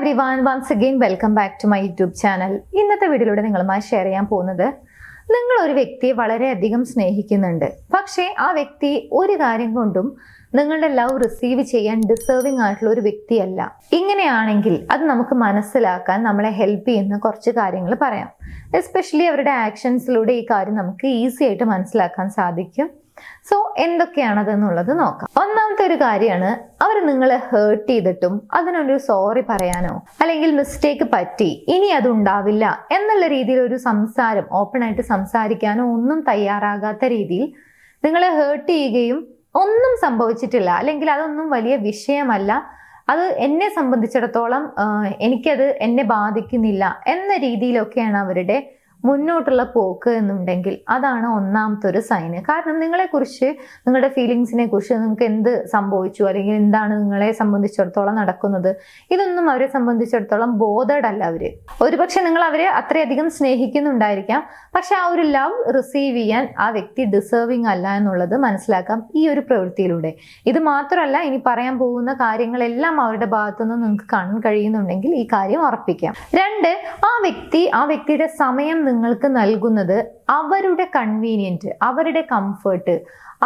everyone, once again welcome back to my YouTube channel. ഇന്നത്തെ വീഡിയോയിലൂടെ നിങ്ങളുമായി ഷെയർ ചെയ്യാൻ പോകുന്നത് നിങ്ങൾ ഒരു വ്യക്തിയെ വളരെയധികം സ്നേഹിക്കുന്നുണ്ട്, പക്ഷേ ആ വ്യക്തി ഒരു കാര്യം കൊണ്ടും നിങ്ങളുടെ ലവ് റിസീവ് ചെയ്യാൻ ഡിസേർവിംഗ് ആയിട്ടുള്ള ഒരു വ്യക്തിയല്ല. ഇങ്ങനെയാണെങ്കിൽ അത് നമുക്ക് മനസ്സിലാക്കാൻ നമ്മളെ ഹെൽപ്പ് ചെയ്യുന്ന കുറച്ച് കാര്യങ്ങൾ പറയാം. എസ്പെഷ്യലി അവരുടെ ആക്ഷൻസിലൂടെ ഈ കാര്യം നമുക്ക് ഈസി ആയിട്ട് മനസ്സിലാക്കാൻ സാധിക്കും. സോ എന്തൊക്കെയാണതെന്നുള്ളത് നോക്കാം. ഒന്നാമത്തെ ഒരു കാര്യമാണ്, അവർ നിങ്ങളെ ഹേർട്ട് ചെയ്തിട്ടും അതിനൊരു സോറി പറയാനോ അല്ലെങ്കിൽ മിസ്റ്റേക്ക് പറ്റി ഇനി അത് ഉണ്ടാവില്ല എന്നുള്ള രീതിയിൽ ഒരു സംസാരം, ഓപ്പൺ ആയിട്ട് സംസാരിക്കാനോ ഒന്നും തയ്യാറാകാത്ത രീതിയിൽ നിങ്ങളെ ഹേർട്ട് ചെയ്യുകയും ഒന്നും സംഭവിച്ചിട്ടില്ല, അല്ലെങ്കിൽ അതൊന്നും വലിയ വിഷയമല്ല, അത് എന്നെ സംബന്ധിച്ചിടത്തോളം എനിക്കത് എന്നെ ബാധിക്കുന്നില്ല എന്ന രീതിയിലൊക്കെയാണ് അവരുടെ മുന്നോട്ടുള്ള പോക്ക് എന്നുണ്ടെങ്കിൽ അതാണ് ഒന്നാമത്തെ ഒരു സൈന്. കാരണം നിങ്ങളെക്കുറിച്ച്, നിങ്ങളുടെ ഫീലിങ്സിനെ കുറിച്ച്, നിങ്ങൾക്ക് എന്ത് സംഭവിച്ചു അല്ലെങ്കിൽ എന്താണ് നിങ്ങളെ സംബന്ധിച്ചിടത്തോളം നടക്കുന്നത്, ഇതൊന്നും അവരെ സംബന്ധിച്ചിടത്തോളം ബോധേഡ് അല്ല അവര്. ഒരുപക്ഷെ നിങ്ങൾ അവരെ അത്രയധികം സ്നേഹിക്കുന്നുണ്ടായിരിക്കാം, പക്ഷെ ആ ഒരു ലവ് റിസീവ് ചെയ്യാൻ ആ വ്യക്തി ഡിസേർവിംഗ് അല്ല എന്നുള്ളത് മനസ്സിലാക്കാം ഈ ഒരു പ്രവൃത്തിയിലൂടെ. ഇത് മാത്രമല്ല, ഇനി പറയാൻ പോകുന്ന കാര്യങ്ങളെല്ലാം അവരുടെ ഭാഗത്തുനിന്ന് നിങ്ങൾക്ക് കാണാൻ കഴിയുന്നുണ്ടെങ്കിൽ ഈ കാര്യം ഉറപ്പിക്കാം. 2, ആ വ്യക്തിയുടെ സമയം നിങ്ങൾക്ക് നൽകുന്നത് അവരുടെ കൺവീനിയൻറ്റ്, അവരുടെ കംഫർട്ട്,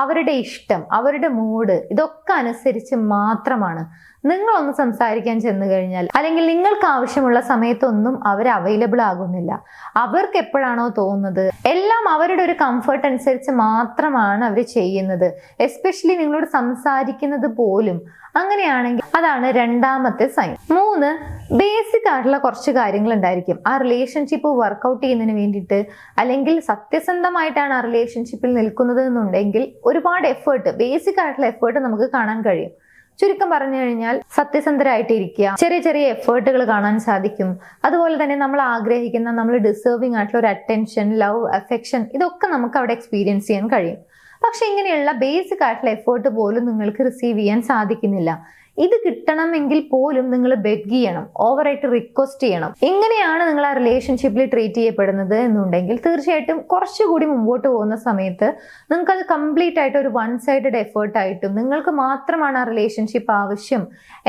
അവരുടെ ഇഷ്ടം, അവരുടെ മൂഡ് ഇതൊക്കെ അനുസരിച്ച് മാത്രമാണ്. നിങ്ങളൊന്ന് സംസാരിക്കാൻ ചെന്ന് കഴിഞ്ഞാൽ അല്ലെങ്കിൽ നിങ്ങൾക്ക് ആവശ്യമുള്ള സമയത്തൊന്നും അവർ അവൈലബിൾ ആകുന്നില്ല. അവർക്ക് എപ്പോഴാണോ തോന്നുന്നത് എല്ലാം അവരുടെ ഒരു കംഫർട്ട് അനുസരിച്ച് മാത്രമാണ് അവർ ചെയ്യുന്നത്. എസ്പെഷ്യലി നിങ്ങളോട് സംസാരിക്കുന്നത് പോലും അങ്ങനെയാണെങ്കിൽ അതാണ് രണ്ടാമത്തെ സൈൻ. 3, ബേസിക് ആയിട്ടുള്ള കുറച്ച് കാര്യങ്ങൾ ഉണ്ടായിരിക്കും. ആ റിലേഷൻഷിപ്പ് വർക്കൗട്ട് ചെയ്യുന്നതിന് വേണ്ടിയിട്ട്, അല്ലെങ്കിൽ സത്യസന്ധമായിട്ടാണ് ആ റിലേഷൻഷിപ്പിൽ നിൽക്കുന്നത് എന്നുണ്ടെങ്കിൽ ഒരുപാട് എഫേർട്ട്, ബേസിക് ആയിട്ടുള്ള എഫേർട്ട് നമുക്ക് കാണാൻ കഴിയും. ചുരുക്കം പറഞ്ഞു കഴിഞ്ഞാൽ സത്യസന്ധരായിട്ടിരിക്കുക, ചെറിയ ചെറിയ എഫേർട്ടുകൾ കാണാൻ സാധിക്കും. അതുപോലെ തന്നെ നമ്മൾ ആഗ്രഹിക്കുന്ന, നമ്മൾ ഡിസേർവിംഗ് ആയിട്ടുള്ള ഒരു അറ്റൻഷൻ, ലവ്, അഫെക്ഷൻ ഇതൊക്കെ നമുക്ക് അവിടെ എക്സ്പീരിയൻസ് ചെയ്യാൻ കഴിയും. പക്ഷെ ഇങ്ങനെയുള്ള ബേസിക് ആയിട്ടുള്ള എഫേർട്ട് പോലും നിങ്ങൾക്ക് റിസീവ് ചെയ്യാൻ സാധിക്കുന്നില്ല. ഇത് കിട്ടണമെങ്കിൽ പോലും നിങ്ങൾ ബെഗ് ചെയ്യണം, ഓവറായിട്ട് റിക്വസ്റ്റ് ചെയ്യണം. ഇങ്ങനെയാണ് നിങ്ങൾ ആ റിലേഷൻഷിപ്പിൽ ട്രീറ്റ് ചെയ്യപ്പെടുന്നത് എന്നുണ്ടെങ്കിൽ തീർച്ചയായിട്ടും കുറച്ചുകൂടി മുമ്പോട്ട് പോകുന്ന സമയത്ത് നിങ്ങൾക്ക് അത് കംപ്ലീറ്റ് ആയിട്ട് ഒരു വൺ സൈഡഡ് എഫേർട്ട് ആയിട്ടും നിങ്ങൾക്ക് മാത്രമാണ് ആ റിലേഷൻഷിപ്പ് ആവശ്യം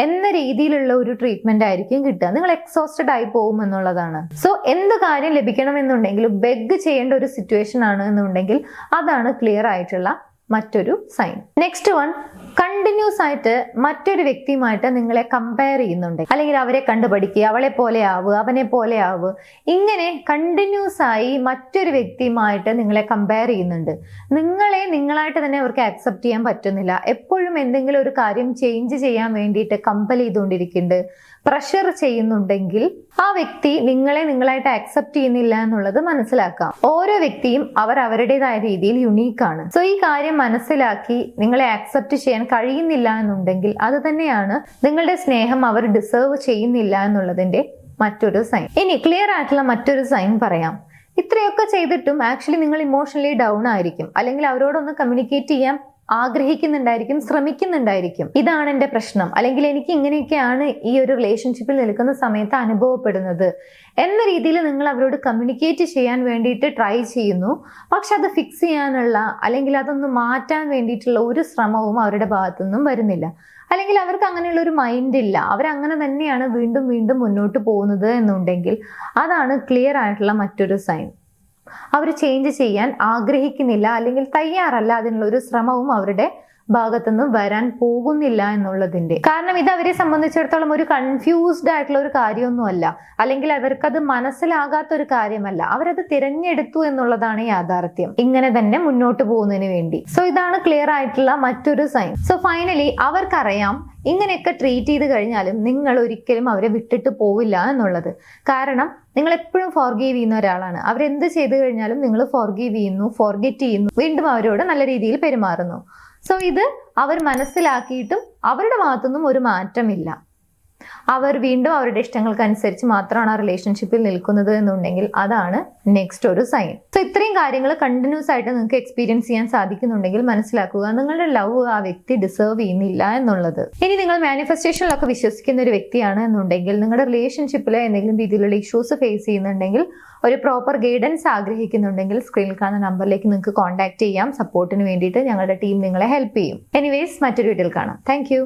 എന്ന രീതിയിലുള്ള ഒരു ട്രീറ്റ്മെന്റ് ആയിരിക്കും കിട്ടുക. നിങ്ങൾ എക്സോസ്റ്റഡ് ആയി പോകും എന്നുള്ളതാണ്. സോ എന്ത് കാര്യം ലഭിക്കണമെന്നുണ്ടെങ്കിലും ബെഗ് ചെയ്യേണ്ട ഒരു സിറ്റുവേഷൻ ആണ് എന്നുണ്ടെങ്കിൽ അതാണ് ക്ലിയർ ആയിട്ടുള്ള മറ്റൊരു സൈൻ. നെക്സ്റ്റ് 1, കണ്ടിന്യൂസ് ആയിട്ട് മറ്റൊരു വ്യക്തിയുമായിട്ട് നിങ്ങളെ കമ്പയർ ചെയ്യുന്നുണ്ട്, അല്ലെങ്കിൽ അവരെ കണ്ടുപഠിക്കുക, അവളെ പോലെ ആവുക, അവനെ പോലെ ആവുക, ഇങ്ങനെ കണ്ടിന്യൂസ് ആയി മറ്റൊരു വ്യക്തിയുമായിട്ട് നിങ്ങളെ കമ്പയർ ചെയ്യുന്നുണ്ട്. നിങ്ങളെ നിങ്ങളായിട്ട് തന്നെ അവർക്ക് ആക്സെപ്റ്റ് ചെയ്യാൻ പറ്റുന്നില്ല. എപ്പോഴും എന്തെങ്കിലും ഒരു കാര്യം ചേഞ്ച് ചെയ്യാൻ വേണ്ടിയിട്ട് കമ്പൽ ചെയ്തുകൊണ്ടിരിക്കുന്നുണ്ട്, പ്രഷർ ചെയ്യുന്നുണ്ടെങ്കിൽ ആ വ്യക്തി നിങ്ങളെ നിങ്ങളായിട്ട് ആക്സെപ്റ്റ് ചെയ്യുന്നില്ല എന്നുള്ളത് മനസ്സിലാക്കാം. ഓരോ വ്യക്തിയും അവരുടേതായ രീതിയിൽ യുണീക്കാണ്. സോ ഈ കാര്യം മനസ്സിലാക്കി നിങ്ങളെ ആക്സെപ്റ്റ് ചെയ്യാൻ കഴിയുന്നില്ല എന്നുണ്ടെങ്കിൽ അത് തന്നെയാണ് നിങ്ങളുടെ സ്നേഹം അവർ ഡിസേർവ് ചെയ്യുന്നില്ല എന്നുള്ളതിന്റെ മറ്റൊരു സൈൻ. ഇനി ക്ലിയർ ആയിട്ടുള്ള മറ്റൊരു സൈൻ പറയാം. ഇത്രയൊക്കെ ചെയ്തിട്ടും ആക്ച്വലി നിങ്ങൾ ഇമോഷണലി ഡൗൺ ആയിരിക്കും, അല്ലെങ്കിൽ അവരോടൊന്ന് കമ്മ്യൂണിക്കേറ്റ് ചെയ്യാൻ ആഗ്രഹിക്കുന്നുണ്ടായിരിക്കും, ശ്രമിക്കുന്നുണ്ടായിരിക്കും. ഇതാണ് എന്റെ പ്രശ്നം, അല്ലെങ്കിൽ എനിക്ക് ഇങ്ങനെയൊക്കെയാണ് ഈ ഒരു റിലേഷൻഷിപ്പിൽ നിൽക്കുന്ന സമയത്ത് അനുഭവപ്പെടുന്നത് എന്ന രീതിയിൽ നിങ്ങൾ അവരോട് കമ്മ്യൂണിക്കേറ്റ് ചെയ്യാൻ വേണ്ടിയിട്ട് ട്രൈ ചെയ്യുന്നു. പക്ഷെ അത് ഫിക്സ് ചെയ്യാനുള്ള, അല്ലെങ്കിൽ അതൊന്ന് മാറ്റാൻ വേണ്ടിയിട്ടുള്ള ഒരു ശ്രമവും അവരുടെ ഭാഗത്തുനിന്നും വരുന്നില്ല. അല്ലെങ്കിൽ അവർക്ക് അങ്ങനെയുള്ള ഒരു മൈൻഡ് ഇല്ല, അവരങ്ങനെ തന്നെയാണ് വീണ്ടും വീണ്ടും മുന്നോട്ട് പോകുന്നത് എന്നുണ്ടെങ്കിൽ അതാണ് ക്ലിയർ ആയിട്ടുള്ള മറ്റൊരു സൈൻ. അവർ ചേഞ്ച് ചെയ്യാൻ ആഗ്രഹിക്കുന്നില്ല, അല്ലെങ്കിൽ തയ്യാറല്ല, അതിനുള്ള ഒരു ശ്രമവും അവരുടെ ഭാഗത്തുനിന്ന് വരാൻ പോകുന്നില്ല എന്നുള്ളതിന്റെ. കാരണം ഇത് അവരെ സംബന്ധിച്ചിടത്തോളം ഒരു കൺഫ്യൂസ്ഡ് ആയിട്ടുള്ള ഒരു കാര്യമൊന്നുമല്ല, അല്ലെങ്കിൽ അവർക്കത് മനസ്സിലാകാത്ത ഒരു കാര്യമല്ല, അവരത് തിരഞ്ഞെടുത്തു എന്നുള്ളതാണ് യാഥാർത്ഥ്യം, ഇങ്ങനെ തന്നെ മുന്നോട്ട് പോകുന്നതിന് വേണ്ടി. സോ ഇതാണ് ക്ലിയർ ആയിട്ടുള്ള മറ്റൊരു സൈൻ. സോ ഫൈനലി അവർക്കറിയാം ഇങ്ങനെയൊക്കെ ട്രീറ്റ് ചെയ്ത് കഴിഞ്ഞാലും നിങ്ങൾ ഒരിക്കലും അവരെ വിട്ടിട്ട് പോവില്ല എന്നുള്ളത്. കാരണം നിങ്ങൾ എപ്പോഴും ഫോർഗീവ് ചെയ്യുന്ന ഒരാളാണ്. അവരെന്ത് ചെയ്തു കഴിഞ്ഞാലും നിങ്ങൾ ഫോർഗീവ് ചെയ്യുന്നു, ഫോർഗെറ്റ് ചെയ്യുന്നു, വീണ്ടും അവരോട് നല്ല രീതിയിൽ പെരുമാറുന്നു. സോ ഇത് അവർ മനസ്സിലാക്കിയിട്ടും അവരുടെ ഭാഗത്തുനിന്നും ഒരു മാറ്റമില്ല. അവർ വീണ്ടും അവരുടെ ഇഷ്ടങ്ങൾക്കനുസരിച്ച് മാത്രമാണ് ആ റിലേഷൻഷിപ്പിൽ നിൽക്കുന്നത് എന്നുണ്ടെങ്കിൽ അതാണ് നെക്സ്റ്റ് ഒരു സൈൻ. സോ ഇത്രയും കാര്യങ്ങൾ കണ്ടിന്യൂസ് ആയിട്ട് നിങ്ങൾക്ക് എക്സ്പീരിയൻസ് ചെയ്യാൻ സാധിക്കുന്നുണ്ടെങ്കിൽ മനസ്സിലാക്കുക നിങ്ങളുടെ ലവ് ആ വ്യക്തി ഡിസേർവ് ചെയ്യുന്നില്ല എന്നുള്ളത്. ഇനി നിങ്ങൾ മാനിഫെസ്റ്റേഷനിലൊക്കെ വിശ്വസിക്കുന്ന ഒരു വ്യക്തിയാണ് എന്നുണ്ടെങ്കിൽ, നിങ്ങളുടെ റിലേഷൻഷിപ്പിൽ എന്തെങ്കിലും രീതിയിലുള്ള ഇഷ്യൂസ് ഫേസ് ചെയ്യുന്നുണ്ടെങ്കിൽ, ഒരു പ്രോപ്പർ ഗൈഡൻസ് ആഗ്രഹിക്കുന്നുണ്ടെങ്കിൽ സ്ക്രീനിൽ കാണുന്ന നമ്പറിലേക്ക് നിങ്ങൾക്ക് കോൺടാക്ട് ചെയ്യാം. സപ്പോർട്ടിന് വേണ്ടിയിട്ട് ഞങ്ങളുടെ ടീം നിങ്ങളെ ഹെൽപ്പ് ചെയ്യും. എനിവേസ് മറ്റൊരു വീഡിയോയിൽ കാണാം. താങ്ക്